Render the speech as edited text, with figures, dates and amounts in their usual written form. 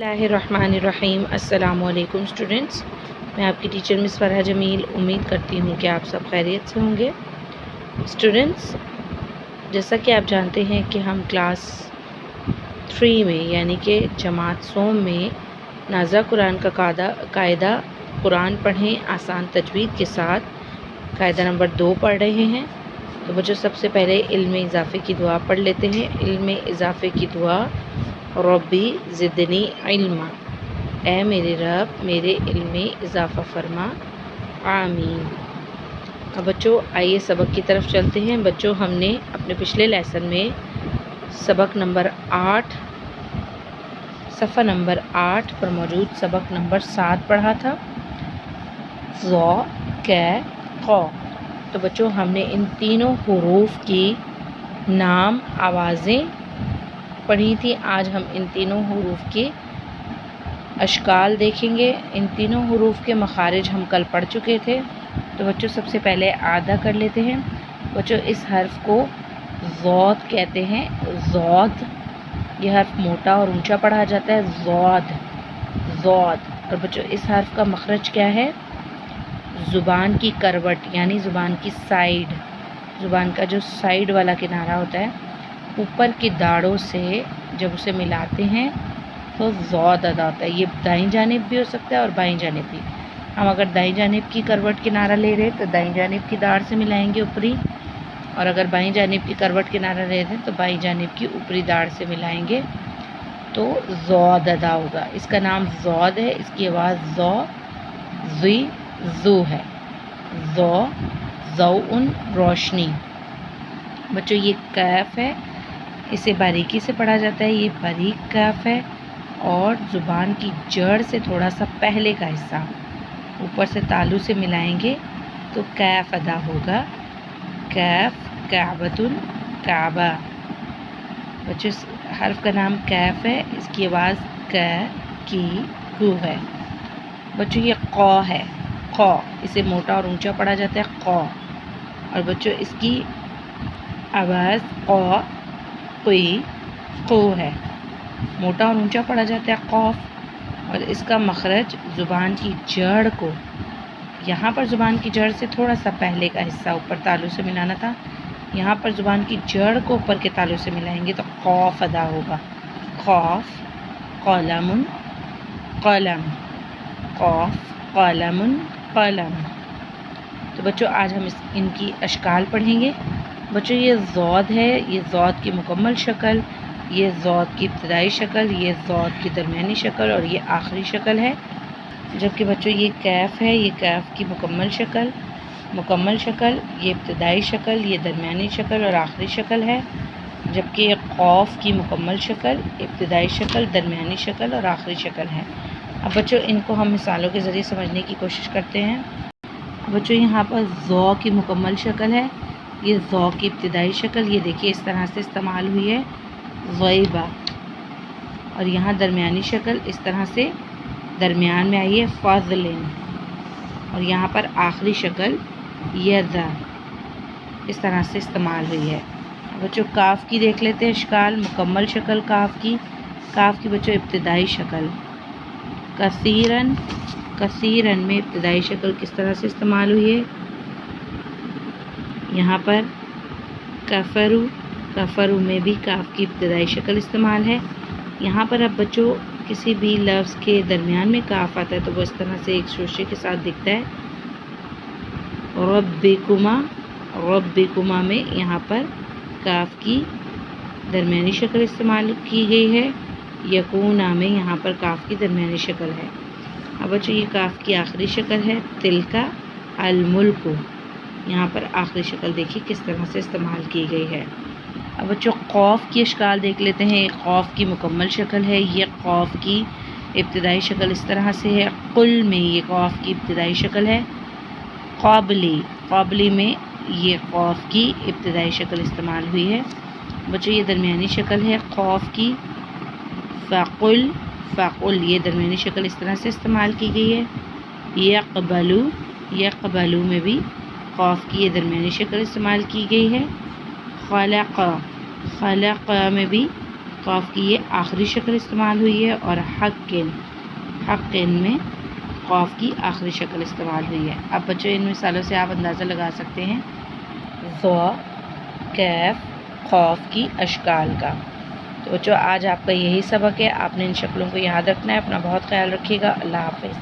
بسم اللہ الرحمن الرحیم۔ السلام علیکم اسٹوڈنٹس، میں آپ کی ٹیچر مس فرحہ جمیل امید کرتی ہوں کہ آپ سب خیریت سے ہوں گے۔ اسٹوڈنٹس، جیسا کہ آپ جانتے ہیں کہ ہم کلاس 3 میں یعنی کہ جماعت سوم میں نازا قرآن کا قاعدہ قرآن پڑھیں آسان تجوید کے ساتھ قاعدہ نمبر 2 پڑھ رہے ہیں۔ تو بچوں، سب سے پہلے علم اضافے کی دعا پڑھ لیتے ہیں۔ علم اضافے کی دعا: ربی زدنی علما، اے میرے رب میرے علم میں اضافہ فرما، آمین۔ اب بچوں آئیے سبق کی طرف چلتے ہیں۔ بچوں، ہم نے اپنے پچھلے لیسن میں سبق نمبر 8 صفحہ نمبر 8 پر موجود سبق نمبر 7 پڑھا تھا، ظ ق ق۔ تو بچوں، ہم نے ان تینوں حروف کی نام آوازیں پڑھی تھی۔ آج ہم ان تینوں حروف کے اشکال دیکھیں گے۔ ان تینوں حروف کے مخارج ہم کل پڑھ چکے تھے۔ تو بچوں، سب سے پہلے اعادہ کر لیتے ہیں۔ بچوں، اس حرف کو ضاد کہتے ہیں، ضاد۔ یہ حرف موٹا اور اونچا پڑھا جاتا ہے، ضاد ضاد۔ اور بچوں، اس حرف کا مخرج کیا ہے؟ زبان کی کروٹ یعنی زبان کی سائیڈ، زبان کا جو سائیڈ والا کنارہ ہوتا ہے، اوپر کی داڑوں سے جب اسے ملاتے ہیں تو ضاد ادا ہوتا ہے۔ یہ دائیں جانب بھی ہو سکتا ہے اور بائیں جانب بھی۔ ہم اگر دائیں جانب کی کروٹ کنارہ لے رہے تو دائیں جانب کی داڑ سے ملائیں گے اوپری، اور اگر بائیں جانب کی کروٹ کنارہ لے رہے تو بائیں جانب کی اوپری داڑ سے ملائیں گے تو ضاد ادا ہوگا۔ اس کا نام ضاد ہے، اس کی آواز ض ضی ذو ہے، ض ضوء روشنی۔ بچوں، یہ کیف ہے، اسے باریکی سے پڑھا جاتا ہے، یہ باریک کیف ہے اور زبان کی جڑ سے تھوڑا سا پہلے کا حصہ اوپر سے تالو سے ملائیں گے تو کیف ادا ہوگا، کیف کعبۃ کعبہ۔ بچوں، اس حرف کا نام کیف ہے، اس کی آواز ک کی کو ہے۔ بچوں، یہ قا ہے، قا، اسے موٹا اور اونچا پڑھا جاتا ہے، قا۔ اور بچوں، اس کی آواز قا قی قو ہے، موٹا اور اونچا پڑھا جاتا ہے، قاف۔ اور اس کا مخرج زبان کی جڑ کو، یہاں پر زبان کی جڑ سے تھوڑا سا پہلے کا حصہ اوپر تالو سے ملانا تھا، یہاں پر زبان کی جڑ کو اوپر کے تالو سے ملائیں گے تو قاف ادا ہوگا، قاف قلم قلم، قاف قلم قلم۔ تو بچوں، آج ہم ان کی اشکال پڑھیں گے۔ بچوں، یہ ضاد ہے، یہ ضاد کی مکمل شکل، یہ ضاد کی ابتدائی شکل، یہ ضاد کی درمیانی شکل اور یہ آخری شکل ہے۔ جبکہ بچوں، یہ کیف ہے، یہ کیف کی مکمل شکل، یہ ابتدائی شکل، یہ درمیانی شکل اور آخری شکل ہے۔ جبکہ یہ قاف کی مکمل شکل، ابتدائی شکل، درمیانی شکل اور آخری شکل ہے۔ اب بچوں، ان کو ہم مثالوں کے ذریعے سمجھنے کی کوشش کرتے ہیں۔ بچوں، یہاں پر ض کی مکمل شکل ہے، یہ ض کی ابتدائی شکل، یہ دیکھیے اس طرح سے استعمال ہوئی ہے، غیبہ۔ اور یہاں درمیانی شکل اس طرح سے درمیان میں آئی ہے، فضل۔ اور یہاں پر آخری شکل یذا، اس طرح سے استعمال ہوئی ہے۔ بچوں، کاف کی دیکھ لیتے ہیں اشکال۔ مکمل شکل کاف کی بچوں ابتدائی شکل، کثیرن، کثیرن میں ابتدائی شکل کس طرح سے استعمال ہوئی ہے، یہاں پر کفرو، کفرو میں بھی کاف کی ابتدائی شکل استعمال ہے۔ یہاں پر اب بچوں کسی بھی لفظ کے درمیان میں کاف آتا ہے تو وہ اس طرح سے ایک شوشے کے ساتھ دکھتا ہے، ربکما، ربکما میں یہاں پر کاف کی درمیانی شکل استعمال کی گئی ہے، یکونا میں یہاں پر کاف کی درمیانی شکل ہے۔ اب بچوں، یہ کاف کی آخری شکل ہے، تلکا الملک، یہاں پر آخری شکل دیکھیے کس طرح سے استعمال کی گئی ہے۔ اب بچوں، قاف کی اشکال دیکھ لیتے ہیں۔ قاف کی مکمل شکل ہے، یہ قاف کی ابتدائی شکل اس طرح سے ہے، قل میں یہ قاف کی ابتدائی شکل ہے، قابلی، قابلی میں یہ قاف کی ابتدائی شکل استعمال ہوئی ہے۔ بچوں، یہ درمیانی شکل ہے قاف کی، فقل، فقل، یہ درمیانی شکل اس طرح سے استعمال کی گئی ہے، یقبلو، یقبلو میں بھی قاف کی یہ درمیانی شکل استعمال کی گئی ہے، خلق، خلق میں بھی قاف کی یہ آخری شکل استعمال ہوئی ہے، اور حقن میں قاف کی آخری شکل استعمال ہوئی ہے۔ اب بچوں ان مثالوں سے آپ اندازہ لگا سکتے ہیں ض، کیف، قاف کی اشکال کا۔ تو بچوں آج آپ کا یہی سبق ہے، آپ نے ان شکلوں کو یاد رکھنا ہے۔ اپنا بہت خیال رکھیے گا۔ اللہ حافظ۔